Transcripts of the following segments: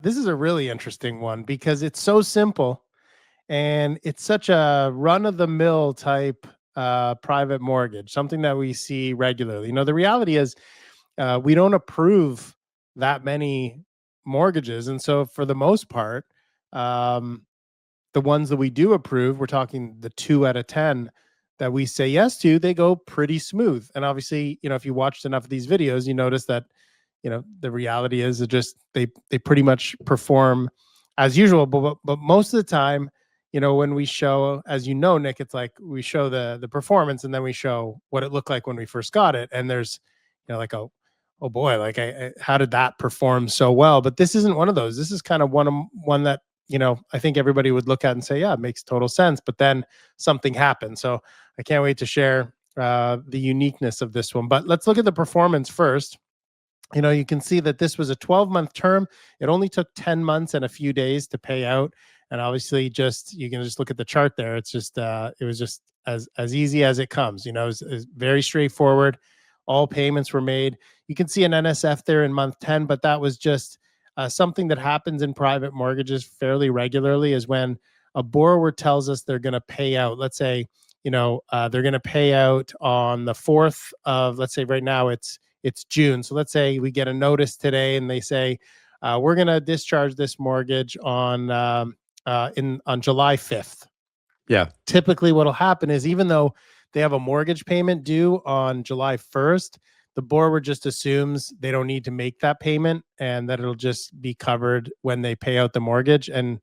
This is a really interesting one because it's so simple and it's such a run-of-the-mill type private mortgage, something that we see regularly. The reality is we don't approve that many mortgages, and so for the most part, um, the ones that we do approve, we're talking the 2 out of 10 that we say yes to, they go pretty smooth. And obviously, if you watched enough of these videos, you notice that, the reality is it just they pretty much perform as usual. But most of the time, when we show, as Nick, it's like we show the performance and then we show what it looked like when we first got it. And there's, like oh boy, like how did that perform so well? But this isn't one of those. This is kind of one that I think everybody would look at and say, yeah, it makes total sense. But then something happened. So I can't wait to share the uniqueness of this one. But let's look at the performance first. You can see that this was a 12-month term. It only took 10 months and a few days to pay out. And obviously, you can just look at the chart there. It's just, it was just as easy as it comes. It's very straightforward. All payments were made. You can see an NSF there in month 10, but that was just something that happens in private mortgages fairly regularly, is when a borrower tells us they're going to pay out. Let's say, they're going to pay out on the 4th of, let's say right now it's June. So let's say we get a notice today and they say, we're going to discharge this mortgage on July 5th. Yeah. Typically what'll happen is, even though they have a mortgage payment due on July 1st, the borrower just assumes they don't need to make that payment and that it'll just be covered when they pay out the mortgage. And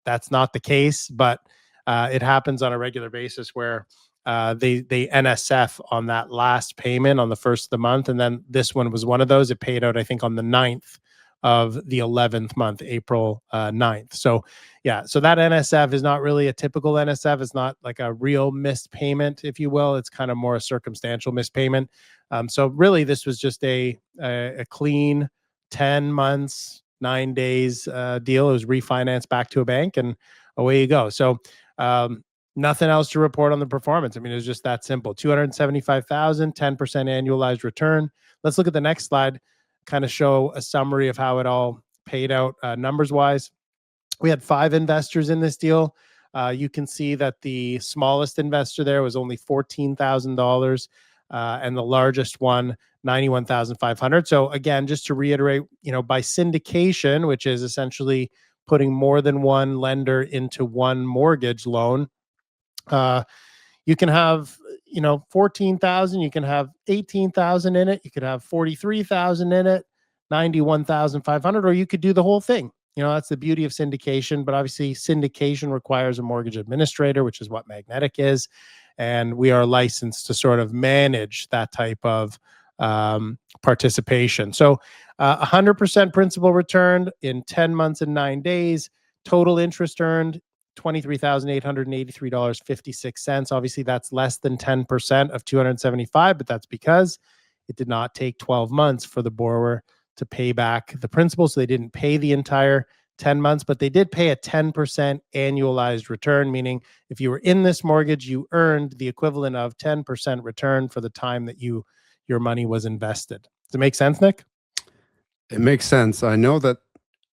that's not the case, but it happens on a regular basis where they NSF on that last payment on the 1st of the month. And then this one was one of those. It paid out, I think, on the 9th of the 11th month, April 9th. So yeah, so that NSF is not really a typical NSF. It's not like a real missed payment, if you will. It's kind of more a circumstantial missed payment. So really, this was just a clean 10 months, 9 days deal. It was refinanced back to a bank, and away you go. So nothing else to report on the performance. I mean, it was just that simple. 275,000, 10% annualized return. Let's look at the next slide, kind of show a summary of how it all paid out numbers-wise. We had 5 investors in this deal. You can see that the smallest investor there was only $14,000, and the largest one, $91,500. So again, just to reiterate, by syndication, which is essentially putting more than one lender into one mortgage loan, you can have 14,000, you can have 18,000 in it, you could have 43,000 in it, 91,500, or you could do the whole thing. That's the beauty of syndication. But obviously, syndication requires a mortgage administrator, which is what Magnetic is, and we are licensed to sort of manage that type of participation. So 100% principal returned in 10 months and 9 days. Total interest earned $23,883.56. Obviously, that's less than 10% of 275, but that's because it did not take 12 months for the borrower to pay back the principal. So they didn't pay the entire 10 months, but they did pay a 10% annualized return, meaning if you were in this mortgage, you earned the equivalent of 10% return for the time that your money was invested. Does it make sense, Nick? It makes sense. I know that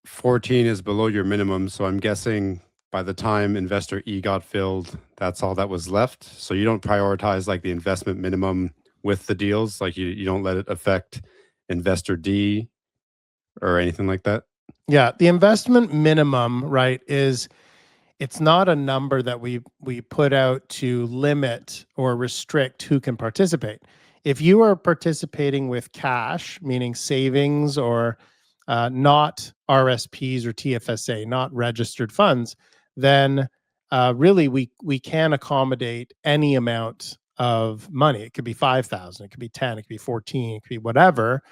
14 is below your minimum, so I'm guessing by the time investor E got filled, that's all that was left. So you don't prioritize like the investment minimum with the deals, like you don't let it affect investor D or anything like that? Yeah, the investment minimum, right, it's not a number that we put out to limit or restrict who can participate. If you are participating with cash, meaning savings, or not RSPs or TFSA, not registered funds, then really we can accommodate any amount of money. It could be 5,000, it could be 10, it could be 14, it could be whatever.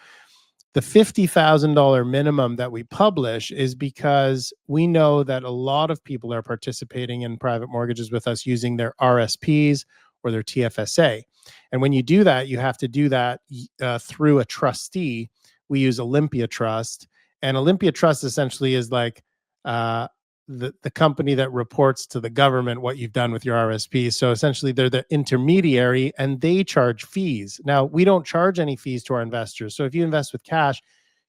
The $50,000 minimum that we publish is because we know that a lot of people are participating in private mortgages with us using their RSPs or their TFSA. And when you do that, you have to do that through a trustee. We use Olympia Trust, and Olympia Trust essentially is like the company that reports to the government what you've done with your RSPs. So essentially, they're the intermediary, and they charge fees. Now, we don't charge any fees to our investors. So if you invest with cash,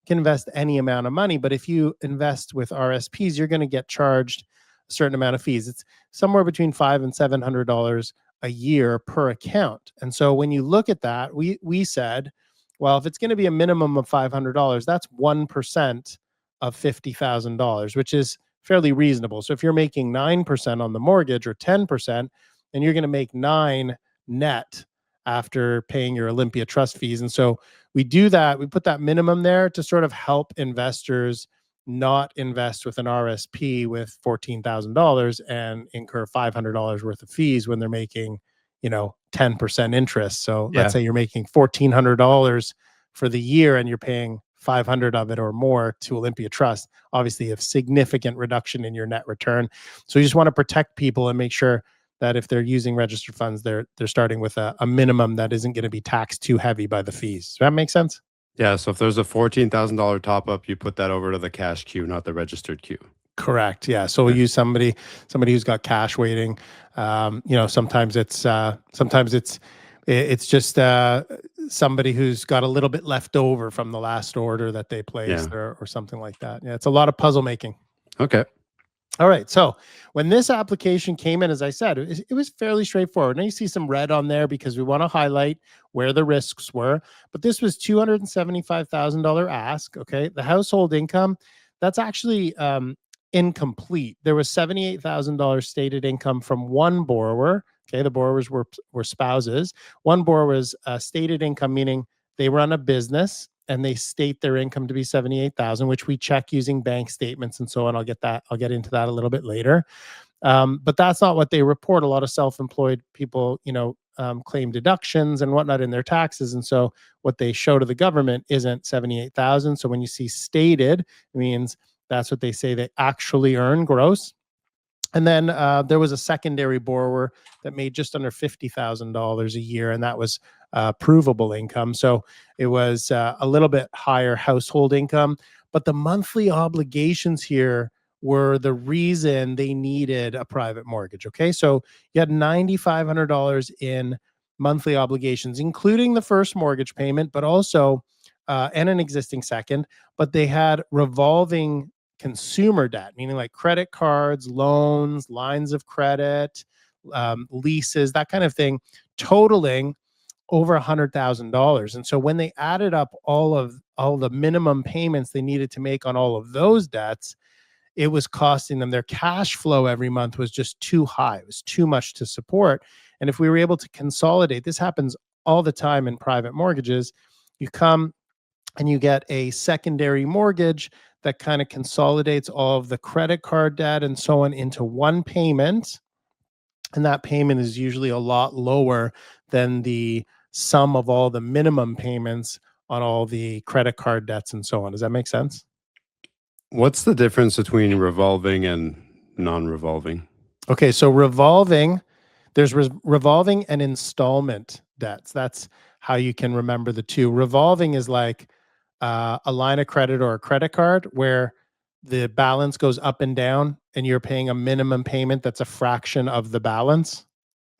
can invest any amount of money. But if you invest with RSPs, you're going to get charged a certain amount of fees. It's somewhere between $500 and $700 a year per account. And so when you look at that, we said, well, if it's going to be a minimum of $500, that's 1% of $50,000, which is fairly reasonable. So if you're making 9% on the mortgage or 10%, and you're going to make 9 net after paying your Olympia trust fees. And so we do that. We put that minimum there to sort of help investors not invest with an RSP with $14,000 and incur $500 worth of fees when they're making, 10% interest. So let's say you're making $1,400 for the year and you're paying 500 of it or more to Olympia Trust, obviously a significant reduction in your net return. So you just want to protect people and make sure that if they're using registered funds, they're starting with a minimum that isn't going to be taxed too heavy by the fees. Does that make sense? Yeah. So if there's a $14,000 top up, you put that over to the cash queue, not the registered quew. Correct. Yeah. So we'll use somebody who's got cash waiting. Sometimes it's just somebody who's got a little bit left over from the last order that they placed or something like that. Yeah. It's a lot of puzzle making. Okay. All right. So when this application came in, as I said, it was fairly straightforward. Now you see some red on there because we want to highlight where the risks were. But this was $275,000 ask. Okay. The household income, that's actually incomplete. There was $78,000 stated income from one borrower. Okay. The borrowers were spouses. One borrower's stated income, meaning they run a business and they state their income to be 78,000, which we check using bank statements and so on. I'll get into that a little bit later. But that's not what they report. A lot of self-employed people, claim deductions and whatnot in their taxes. And so what they show to the government isn't 78,000. So when you see stated, it means that's what they say they actually earn gross. And then there was a secondary borrower that made just under $50,000 a year, and that was provable income. So it was a little bit higher household income, but the monthly obligations here were the reason they needed a private mortgage. Okay, so you had $9,500 in monthly obligations, including the first mortgage payment, but also and an existing second, but they had revolving consumer debt, meaning like credit cards, loans, lines of credit, leases, that kind of thing, totaling over $100,000. And so when they added up all the minimum payments they needed to make on all of those debts, it was costing them, their cash flow every month was just too high. It was too much to support. And if we were able to consolidate, this happens all the time in private mortgages, you come and you get a secondary mortgage that kind of consolidates all of the credit card debt and so on into one payment. And that payment is usually a lot lower than the sum of all the minimum payments on all the credit card debts and so on. Does that make sense? What's the difference between revolving and non-revolving? Okay, so there's revolving and installment debts. That's how you can remember the two. Revolving is like a line of credit or a credit card where the balance goes up and down and you're paying a minimum payment that's a fraction of the balance.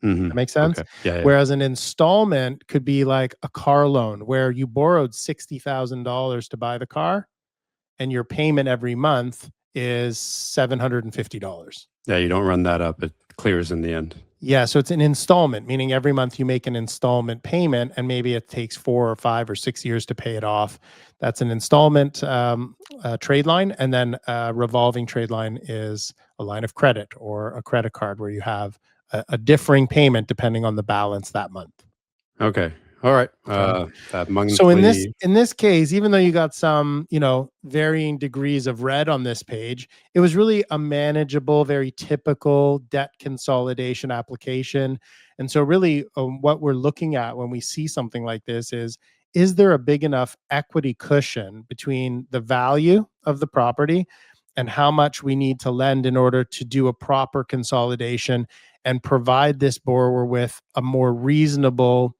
That makes sense? Okay. Yeah. Whereas an installment could be like a car loan where you borrowed $60,000 to buy the car and your payment every month is $750. Yeah, you don't run that up. It clears in the end. Yeah, so it's an installment, meaning every month you make an installment payment and maybe it takes 4 or 5 or 6 years to pay it off. That's an installment trade line. And then a revolving trade line is a line of credit or a credit card where you have a differing payment depending on the balance that month. Okay. All right. That monthly... So in this case, even though you got some, varying degrees of red on this page, it was really a manageable, very typical debt consolidation application. And so really what we're looking at when we see something like this is there a big enough equity cushion between the value of the property and how much we need to lend in order to do a proper consolidation and provide this borrower with a more reasonable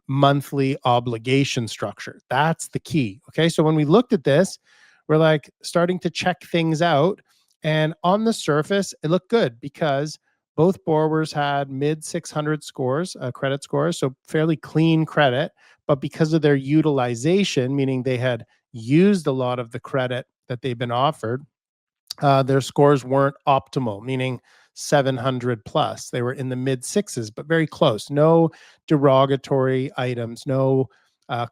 monthly obligation structure. That's the key. Okay. So when we looked at this, we're like starting to check things out. And on the surface, it looked good because both borrowers had mid 600 scores, credit scores. So fairly clean credit. But because of their utilization, meaning they had used a lot of the credit that they've been offered, their scores weren't optimal, meaning 700 plus. They were in the mid sixes, but very close. No derogatory items, no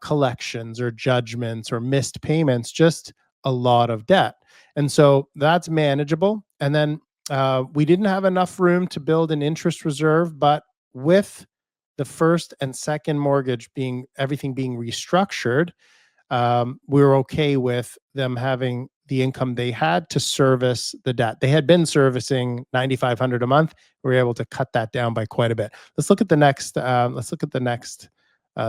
collections or judgments or missed payments, just a lot of debt. And so that's manageable. And then we didn't have enough room to build an interest reserve, but with the first and second mortgage being everything being restructured, we were okay with them having the income they had to service the debt. They had been servicing $9,500 a month. We were able to cut that down by quite a bit. Let's look at the next.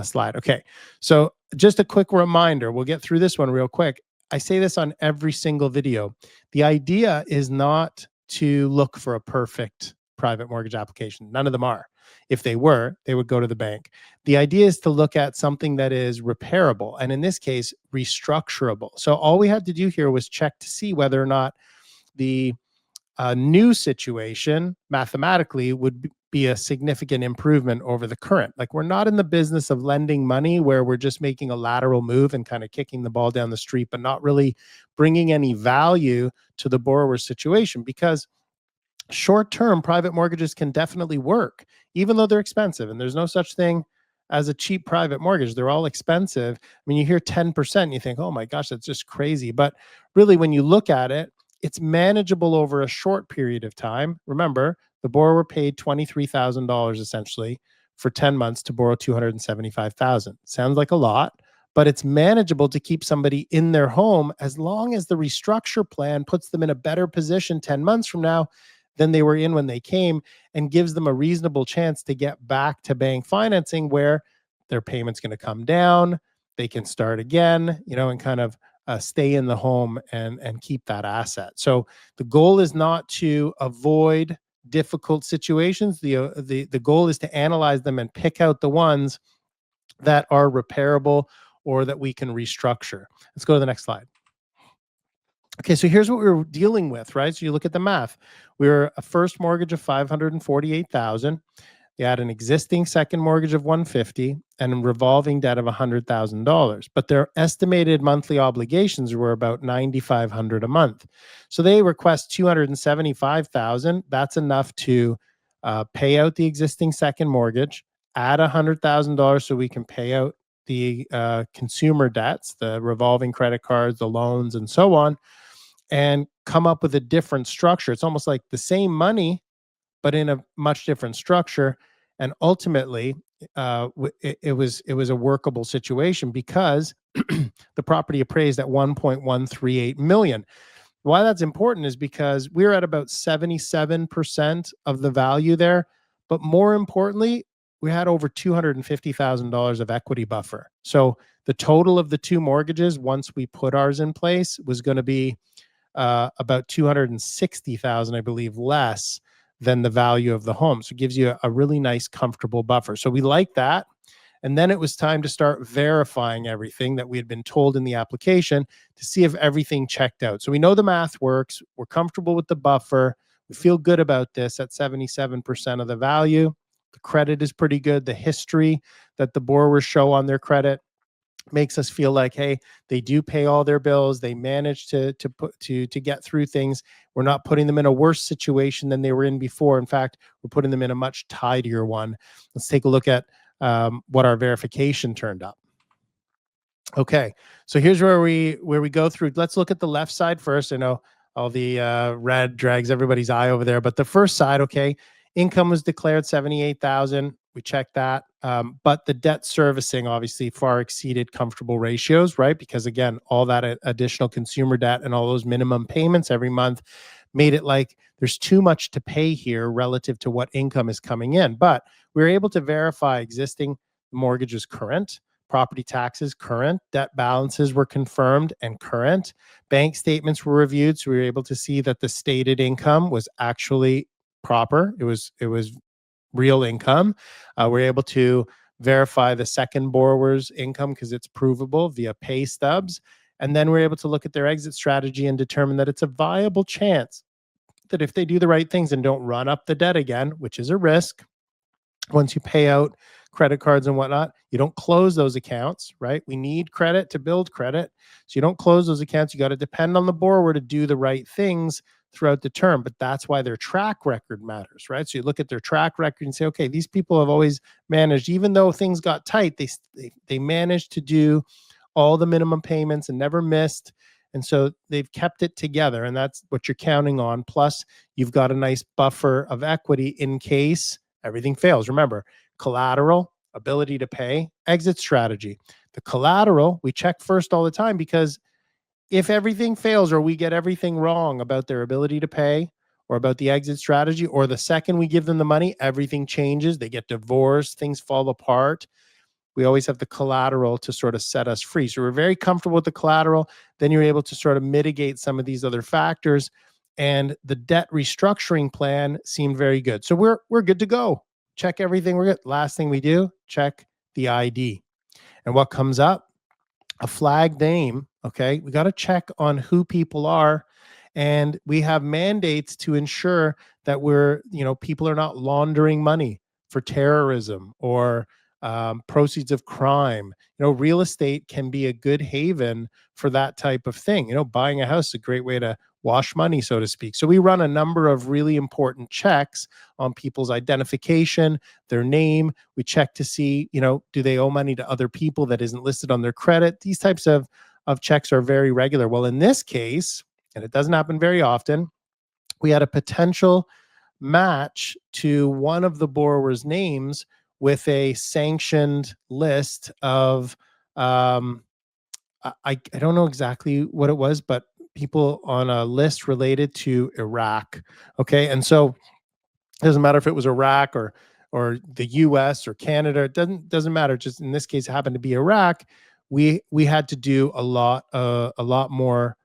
Slide. Okay, so just a quick reminder. We'll get through this one real quick. I say this on every single video. The idea is not to look for a perfect private mortgage application. None of them are. If they were, they would go to the bank. The idea is to look at something that is repairable, and in this case, restructurable. So all we had to do here was check to see whether or not the new situation mathematically would be a significant improvement over the current. Like, we're not in the business of lending money where we're just making a lateral move and kind of kicking the ball down the street, but not really bringing any value to the borrower's situation, because short-term private mortgages can definitely work, even though they're expensive. And there's no such thing as a cheap private mortgage. They're all expensive. I mean, you hear 10%, and you think, oh my gosh, that's just crazy. But really, when you look at it, it's manageable over a short period of time. Remember, the borrower paid $23,000 essentially for 10 months to borrow $275,000. Sounds like a lot, but it's manageable to keep somebody in their home as long as the restructure plan puts them in a better position 10 months from now than they were in when they came, and gives them a reasonable chance to get back to bank financing where their payment's going to come down. They can start again, and kind of stay in the home and keep that asset. So the goal is not to avoid difficult situations. The goal is to analyze them and pick out the ones that are repairable or that we can restructure. Let's go to the next slide. Okay, so here's what we were dealing with, right? So you look at the math. We were a first mortgage of $548,000. They had an existing second mortgage of $150,000 and a revolving debt of $100,000. But their estimated monthly obligations were about $9,500 a month. So they request $275,000. That's enough to pay out the existing second mortgage, add $100,000 so we can pay out the consumer debts, the revolving credit cards, the loans, and so on, and come up with a different structure. It's almost like the same money, but in a much different structure. And ultimately, it was a workable situation because the property appraised at $1.138 million. Why that's important is because we're at about 77% of the value there, but more importantly, we had over $250,000 of equity buffer. So the total of the two mortgages, once we put ours in place, was going to be about $260,000, I believe, less than the value of the home. So it gives you a really nice, comfortable buffer. So we like that. And then it was time to start verifying everything that we had been told in the application to see if everything checked out. So we know the math works. We're comfortable with the buffer. We feel good about this at 77% of the value. The credit is pretty good. The history that the borrowers show on their credit makes us feel like, hey, they do pay all their bills. They manage to get through things. We're not putting them in a worse situation than they were in before. In fact, we're putting them in a much tidier one. Let's take a look at what our verification turned up. Okay, so here's where we go through. Let's look at the left side first. I know all the red drags everybody's eye over there, but the first side, okay, income was declared $78,000. We checked that. But the debt servicing obviously far exceeded comfortable ratios, right? Because again, all that additional consumer debt and all those minimum payments every month made it like there's too much to pay here relative to what income is coming in. But we were able to verify existing mortgages current, property taxes current, debt balances were confirmed and current, bank statements were reviewed. So we were able to see that the stated income was actually proper. It was real income. We're able to verify the second borrower's income because it's provable via pay stubs. And then we're able to look at their exit strategy and determine that it's a viable chance that if they do the right things and don't run up the debt again, which is a risk, once you pay out credit cards and whatnot. You don't close those accounts, right? We need credit to build credit. So you don't close those accounts. You got to depend on the borrower to do the right things throughout the term. But that's why their track record matters, right? So you look at their track record and say, okay, these people have always managed, even though things got tight, they managed to do all the minimum payments and never missed. And so they've kept it together, and that's what you're counting on. Plus, you've got a nice buffer of equity in case everything fails. Remember, collateral, ability to pay, exit strategy. The collateral, we check first all the time, because if everything fails or we get everything wrong about their ability to pay or about the exit strategy, or the second we give them the money, everything changes, they get divorced, things fall apart, we always have the collateral to sort of set us free. So we're very comfortable with the collateral. Then you're able to sort of mitigate some of these other factors. And the debt restructuring plan seemed very good. So we're good to go. Check everything. We're good. Last thing we do, check the ID. And what comes up? A flagged name. Okay. We got to check on who people are. And we have mandates to ensure that people are not laundering money for terrorism or proceeds of crime. Real estate can be a good haven for that type of thing. Buying a house is a great way to wash money, so to speak. So we run a number of really important checks on people's identification, their name. We check to see, do they owe money to other people that isn't listed on their credit? These types of checks are very regular. Well, in this case, and it doesn't happen very often, we had a potential match to one of the borrower's names with a sanctioned list of I don't know exactly what it was, but people on a list related to Iraq. Okay. And so it doesn't matter if it was Iraq or the US or Canada, it doesn't matter. Just in this case, it happened to be Iraq. We had to do a lot more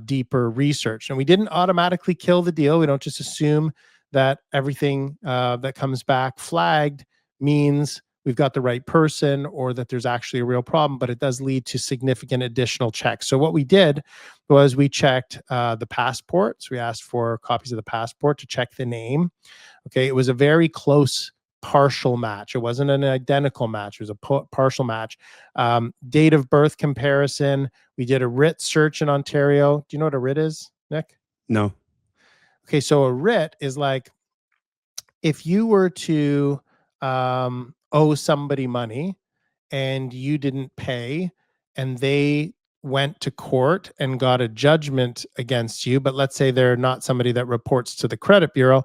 deeper research, and we didn't automatically kill the deal. We don't just assume that everything that comes back flagged means we've got the right person or that there's actually a real problem, but it does lead to significant additional checks. So what we did was we checked the passports. We asked for copies of the passport to check the name. Okay, it was a very close partial match. It wasn't an identical match. It was a partial match. Date of birth comparison. We did a Writ search in Ontario. Do you know what a Writ is, Nick? No. Okay, so a Writ is like if you were to owe somebody money and you didn't pay and they went to court and got a judgment against you, but let's say they're not somebody that reports to the credit bureau,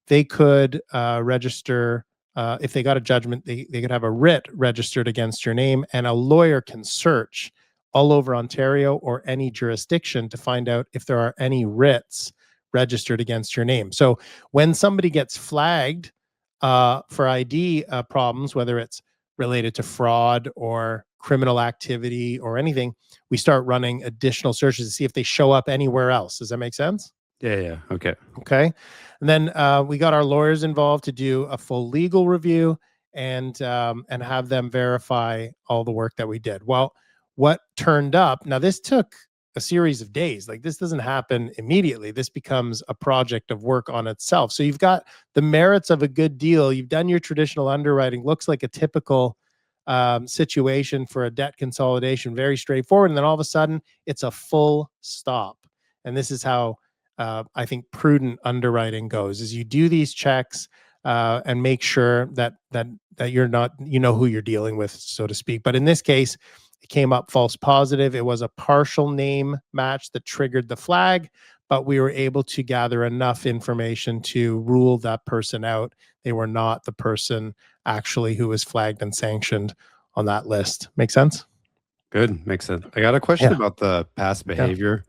they could register, if they got a judgment, they could have a Writ registered against your name, and a lawyer can search all over Ontario or any jurisdiction to find out if there are any Writs registered against your name. So when somebody gets flagged for ID problems, whether it's related to fraud or criminal activity or anything, we start running additional searches to see if they show up anywhere else. Does that make sense? Yeah. Okay. Okay. And then we got our lawyers involved to do a full legal review and have them verify all the work that we did. Well, what turned up, now this took a series of days. Like, this doesn't happen immediately. This becomes a project of work on itself. So you've got the merits of a good deal. You've done your traditional underwriting, looks like a typical situation for a debt consolidation, very straightforward. And then all of a sudden it's a full stop. And this is how I think prudent underwriting goes, is you do these checks and make sure that you're not, who you're dealing with, so to speak. But in this case, it came up false positive. It was a partial name match that triggered the flag, but we were able to gather enough information to rule that person out. They were not the person actually who was flagged and sanctioned on that list. Make sense? Good. Makes sense. I got a question Yeah. about the past behavior.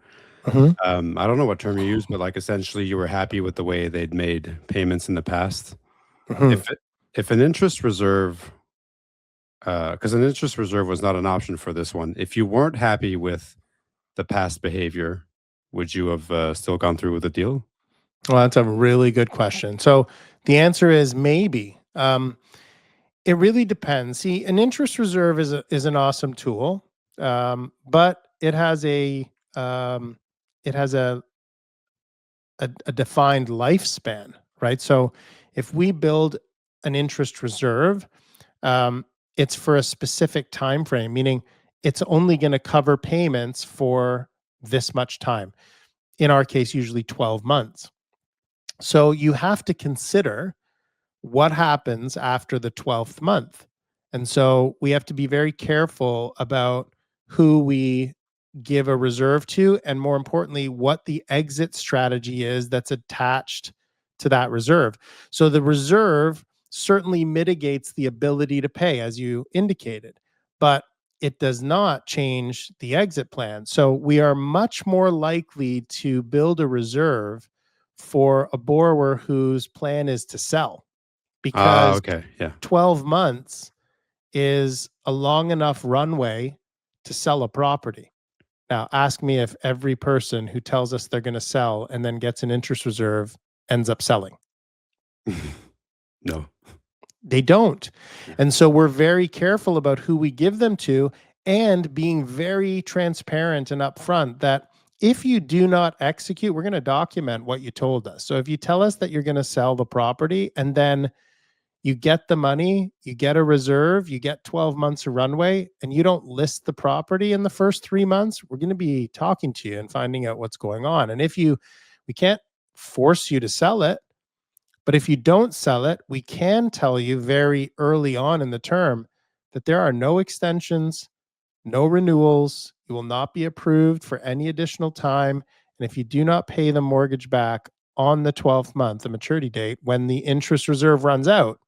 Mm-hmm. I don't know what term you use, but like essentially you were happy with the way they'd made payments in the past. Mm-hmm. If an interest reserve, because an interest reserve was not an option for this one, if you weren't happy with the past behavior, would you have still gone through with the deal? Well, that's a really good question. So the answer is maybe. It really depends. See, an interest reserve is an awesome tool, but it has a defined lifespan, right? So if we build an interest reserve, it's for a specific time frame, meaning it's only going to cover payments for this much time. In our case, usually 12 months. So you have to consider what happens after the 12th month. And so we have to be very careful about who we give a reserve to, and more importantly, what the exit strategy is that's attached to that reserve. So the reserve certainly mitigates the ability to pay, as you indicated, but it does not change the exit plan. So we are much more likely to build a reserve for a borrower whose plan is to sell, because Okay. Yeah. 12 months is a long enough runway to sell a property. Now, ask me if every person who tells us they're going to sell and then gets an interest reserve ends up selling. No. They don't. Yeah. And so we're very careful about who we give them to, and being very transparent and upfront that if you do not execute, we're going to document what you told us. So if you tell us that you're going to sell the property and then you get the money, you get a reserve, you get 12 months of runway, and you don't list the property in the first 3 months, we're going to be talking to you and finding out what's going on. And we can't force you to sell it, but if you don't sell it, we can tell you very early on in the term that there are no extensions, no renewals. You will not be approved for any additional time. And if you do not pay the mortgage back on the 12th month, the maturity date, when the interest reserve runs out,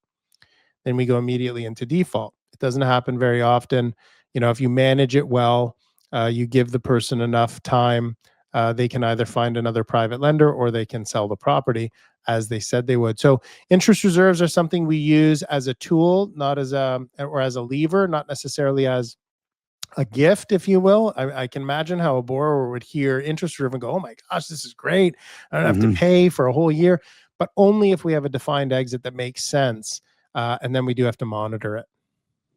then we go immediately into default. It doesn't happen very often. If you manage it well, you give the person enough time, they can either find another private lender or they can sell the property as they said they would. So interest reserves are something we use as a tool, not as a lever, not necessarily as a gift, if you will. I can imagine how a borrower would hear interest reserve and go, "Oh my gosh, this is great. I don't have to pay for a whole year," but only if we have a defined exit that makes sense. And then we do have to monitor it.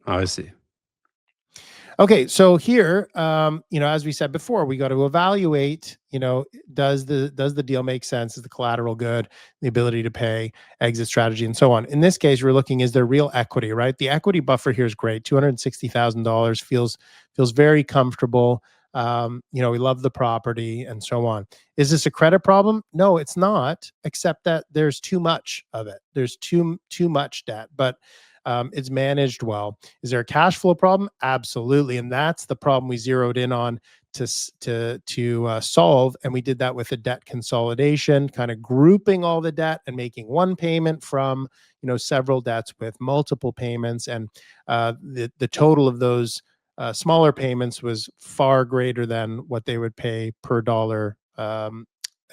Oh, I see. Okay, so here, as we said before, we got to evaluate, does the deal make sense? Is the collateral good? The ability to pay, exit strategy, and so on. In this case, we're looking, is there real equity, right? The equity buffer here is great. $260,000 feels very comfortable. We love the property and so on. Is this a credit problem? No, it's not, except that there's too much of it. There's too much debt, but it's managed well. Is there a cash flow problem? Absolutely, and that's the problem we zeroed in on to solve. And we did that with a debt consolidation, kind of grouping all the debt and making one payment from several debts with multiple payments, and the total of those smaller payments was far greater than what they would pay per dollar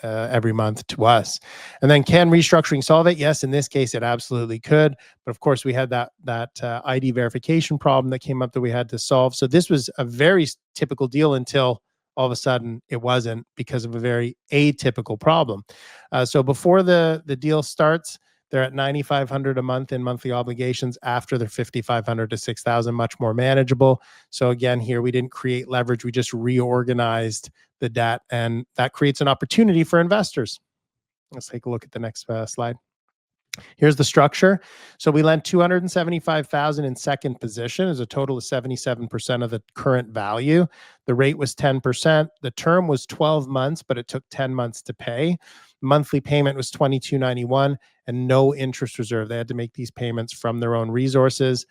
every month to us. And then, can restructuring solve it? Yes, in this case, it absolutely could. But of course, we had that ID verification problem that came up that we had to solve. So this was a very typical deal until all of a sudden it wasn't, because of a very atypical problem. So before the deal starts, they're at $9,500 a month in monthly obligations. After, they're $5,500 to $6,000, much more manageable. So again, here we didn't create leverage; we just reorganized the debt, and that creates an opportunity for investors. Let's take a look at the next slide. Here's the structure. So we lent $275,000 in second position, as a total of 77% of the current value. The rate was 10%. The term was 12 months, but it took 10 months to pay. Monthly payment was $22.91, and no interest reserve. They had to make these payments from their own resources.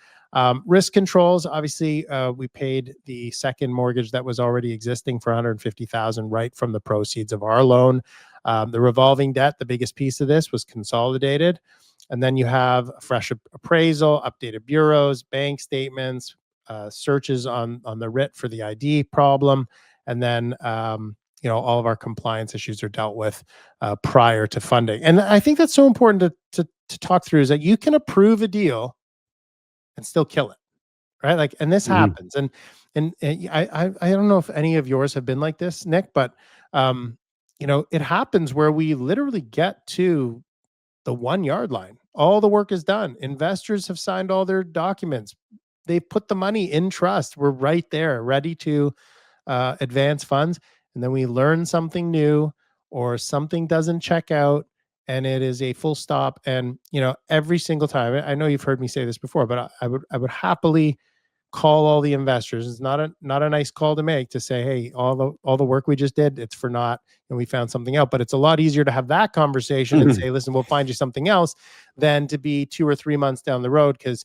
Risk controls, obviously, we paid the second mortgage that was already existing for $150,000 right from the proceeds of our loan. The revolving debt, the biggest piece of this, was consolidated. And then you have a fresh appraisal, updated bureaus, bank statements, searches on the Writ for the ID problem. And then, all of our compliance issues are dealt with prior to funding. And I think that's so important to talk through, is that you can approve a deal and still kill it, right? Like, and this happens. And I don't know if any of yours have been like this, Nick, but it happens where we literally get to the 1 yard line. All the work is done. Investors have signed all their documents. They've put the money in trust. We're right there, ready to advance funds. And then we learn something new, or something doesn't check out, and it is a full stop. And every single time, I know you've heard me say this before, but I would happily call all the investors. It's not a nice call to make, to say, hey, all the work we just did, it's for naught, and we found something out. But it's a lot easier to have that conversation and say, listen, we'll find you something else, than to be 2 or 3 months down the road because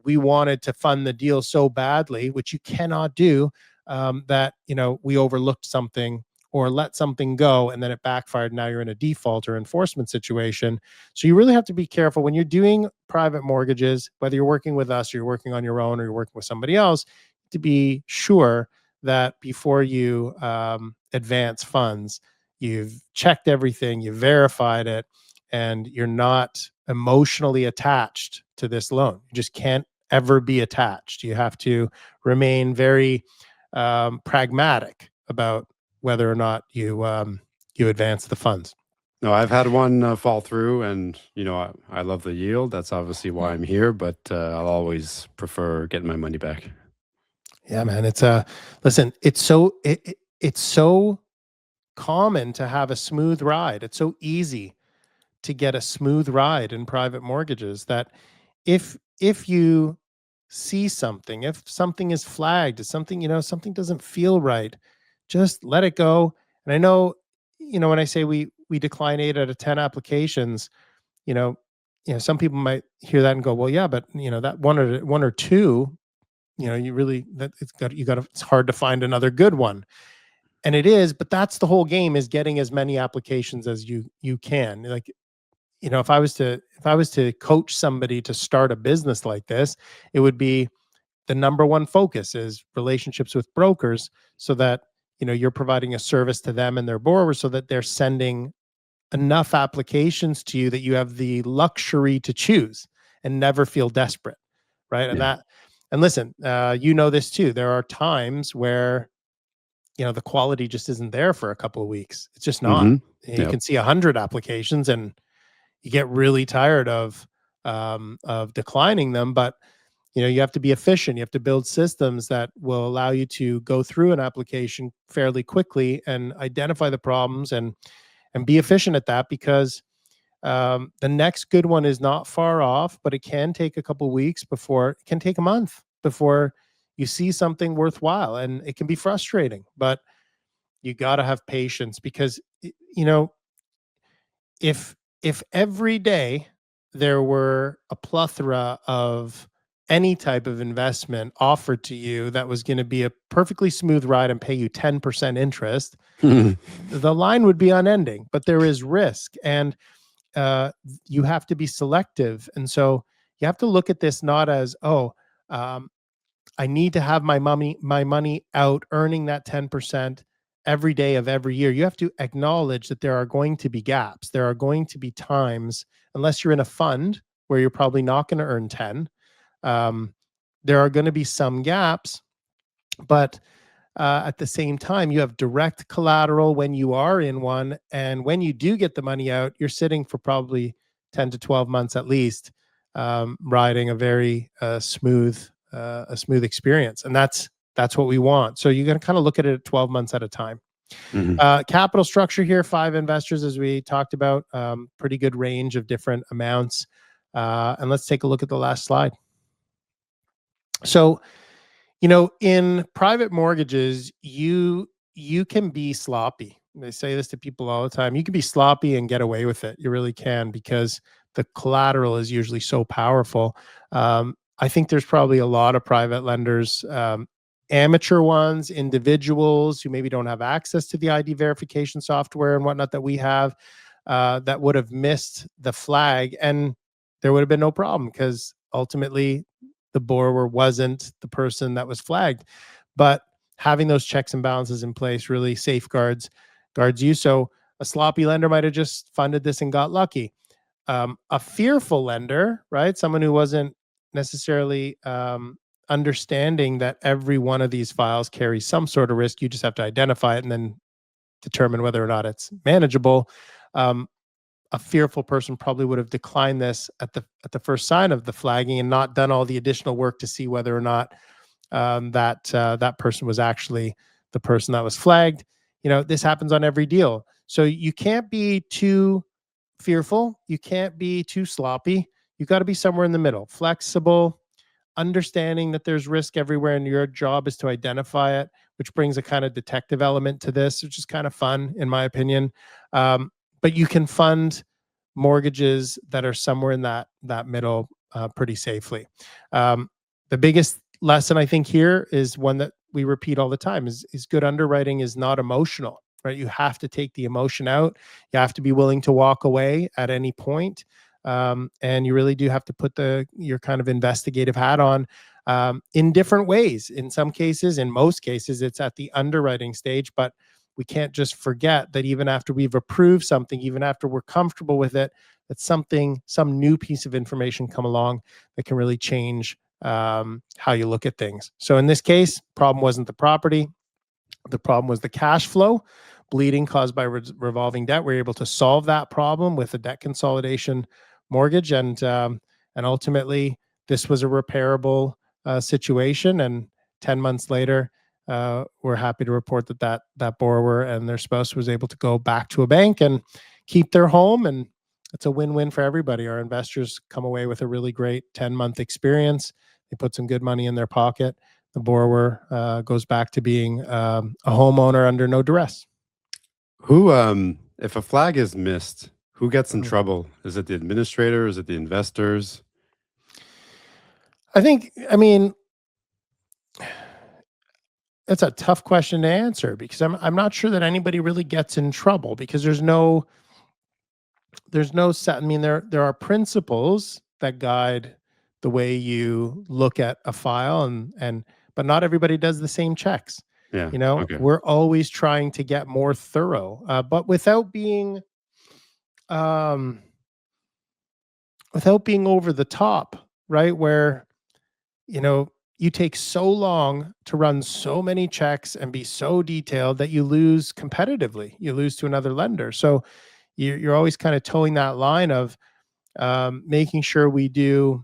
we wanted to fund the deal so badly, which you cannot do, that we overlooked something or let something go, and then it backfired. Now you're in a default or enforcement situation. So you really have to be careful when you're doing private mortgages, whether you're working with us or you're working on your own or you're working with somebody else, to be sure that before you advance funds, you've checked everything, you've verified it, and you're not emotionally attached to this loan. You just can't ever be attached. You have to remain very pragmatic about whether or not you advance the funds. No, I've had one fall through, and I love the yield. That's obviously why I'm here, but I'll always prefer getting my money back. Yeah, man. It's listen. It's so common to have a smooth ride. It's so easy to get a smooth ride in private mortgages that if you see something, if something is flagged, if something doesn't feel right, just let it go. And I know, when I say we decline 8 out of 10 applications, you know, some people might hear that and go, well, yeah, but that one or two, you really, that it's hard to find another good one. And it is, but that's the whole game, is getting as many applications as you can. Like, if I was to coach somebody to start a business like this, it would be the number one focus is relationships with brokers, so that you're providing a service to them and their borrowers, so that they're sending enough applications to you that you have the luxury to choose and never feel desperate, right? Yeah. And listen, this too. There are times where the quality just isn't there for a couple of weeks. It's just not. You Yep. can see 100 applications and you get really tired of declining them. But you have to be efficient. You have to build systems that will allow you to go through an application fairly quickly and identify the problems and be efficient at that, because the next good one is not far off, but it can take a couple weeks, it can take a month before you see something worthwhile. And it can be frustrating, but you got to have patience, because if every day there were a plethora of any type of investment offered to you that was going to be a perfectly smooth ride and pay you 10% interest, the line would be unending. But there is risk, and you have to be selective. And so you have to look at this not as, I need to have my money out earning that 10% every day of every year. You have to acknowledge that there are going to be gaps. There are going to be times, unless you're in a fund where you're probably not going to earn 10, there are going to be some gaps. But at the same time, you have direct collateral when you are in one. And when you do get the money out, you're sitting for probably 10 to 12 months at least, riding a very smooth experience. And that's what we want. So you're going to kind of look at it at 12 months at a time. Capital structure here, 5 investors, as we talked about, pretty good range of different amounts. And let's take a look at the last slide. So, in private mortgages, you can be sloppy. They say this to people all the time. You can be sloppy and get away with it. You really can, because the collateral is usually so powerful. I think there's probably a lot of private lenders, amateur ones, individuals who maybe don't have access to the ID verification software and whatnot that we have, that would have missed the flag, and there would have been no problem, because ultimately the borrower wasn't the person that was flagged. But having those checks and balances in place really safeguards you. So a sloppy lender might have just funded this and got lucky. A fearful lender, right? Someone who wasn't necessarily understanding that every one of these files carries some sort of risk. You just have to identify it and then determine whether or not it's manageable. A fearful person probably would have declined this at the first sign of the flagging and not done all the additional work to see whether or not that person was actually the person that was flagged. This happens on every deal. So you can't be too fearful. You can't be too sloppy. You got to be somewhere in the middle, flexible, understanding that there's risk everywhere, and your job is to identify it, which brings a kind of detective element to this, which is kind of fun, in my opinion. But you can fund mortgages that are somewhere in that middle pretty safely. The biggest lesson I think here is one that we repeat all the time: is good underwriting is not emotional, right? You have to take the emotion out. You have to be willing to walk away at any point. And you really do have to put your kind of investigative hat on in different ways. In some cases, in most cases, it's at the underwriting stage, but we can't just forget that even after we've approved something, even after we're comfortable with it, that some new piece of information come along that can really change how you look at things. So in this case, problem wasn't the property. The problem was the cash flow bleeding caused by revolving debt. We were able to solve that problem with a debt consolidation mortgage, and ultimately this was a repairable situation. And 10 months later, we're happy to report that borrower and their spouse was able to go back to a bank and keep their home, and it's a win-win for everybody. Our investors come away with a really great 10-month experience. They put some good money in their pocket. The borrower goes back to being a homeowner under no duress. Who, if a flag is missed, who gets in trouble? Is it the administrator? Is it the investors? I mean, it's a tough question to answer, because I'm not sure that anybody really gets in trouble, because there's no set. I mean, there are principles that guide the way you look at a file, and but not everybody does the same checks. Yeah. Okay. We're always trying to get more thorough, but without being over the top, right? Where, you take so long to run so many checks and be so detailed that you lose competitively. You lose to another lender. So you're always kind of towing that line of making sure we do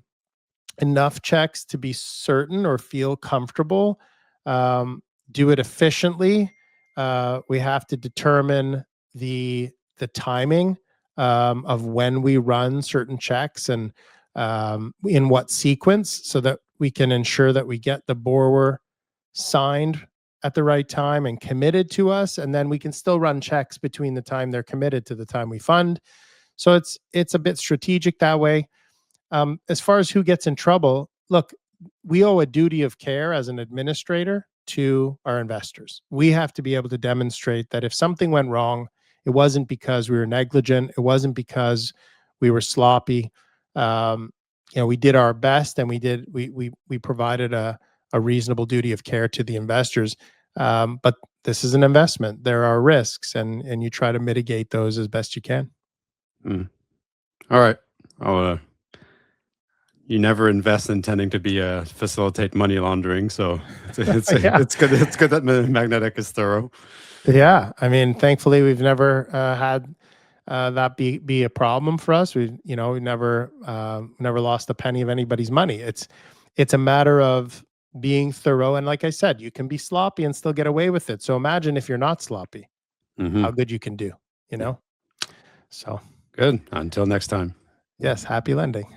enough checks to be certain or feel comfortable, do it efficiently. We have to determine the timing of when we run certain checks, and in what sequence, so that we can ensure that we get the borrower signed at the right time and committed to us, and then we can still run checks between the time they're committed to the time we fund. So it's a bit strategic that way. As far as who gets in trouble, look, we owe a duty of care as an administrator to our investors. We have to be able to demonstrate that if something went wrong, it wasn't because we were negligent. It wasn't because we were sloppy. We did our best, and we provided a reasonable duty of care to the investors. But this is an investment. There are risks, and you try to mitigate those as best you can. All right. You never invest intending to facilitate money laundering, so it's good. It's good that Magnetic is thorough. Yeah, I mean, thankfully, we've never had that be a problem for us. We never lost a penny of anybody's money. It's a matter of being thorough, and like I said, you can be sloppy and still get away with it. So imagine if you're not sloppy, how good you can do. So good. Until next time. Yes, happy lending.